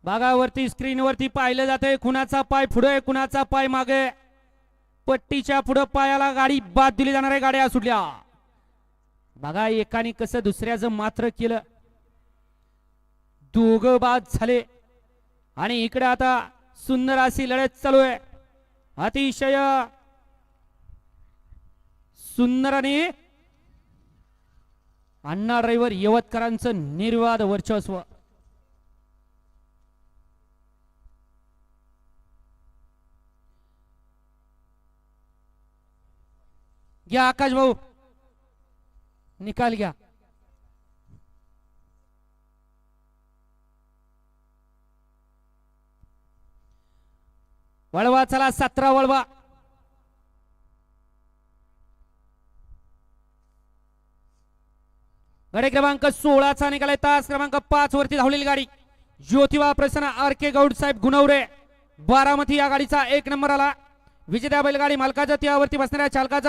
भागावरती स्क्रीनवरती पाहिलं जातंय कुणाचा पाय पुढे कुणाचा पाय मागे. पट्टीच्या पुढे पायाला गाडी बाद दिली जाणार आहे. गाड्या सुटल्या. बघा एकाने कसं दुसऱ्याचं मात्र केलं. दोघं बाद झाले आणि इकडे आता सुंदर अशी लढत चालू आहे. अतिशय सुंदर आणि अण्णा ड्रायव्हर यवतकरांचं निर्वाद वर्चस्व. घ्या आकाश भाऊ निकाल घ्या. वळवा चला 17 वळवा. गाडी क्रमांक 16चा निकाल आहे. तास क्रमांक 5 वरती धावलेली गाडी ज्योतिबा प्रसन्न आर.के. गौड साहेब गुणवरे बारामती या गाडीचा 1 नंबर आला. विजेत्या बैलगाडी मालकाचा त्यावरती बसणाऱ्या चालकाचा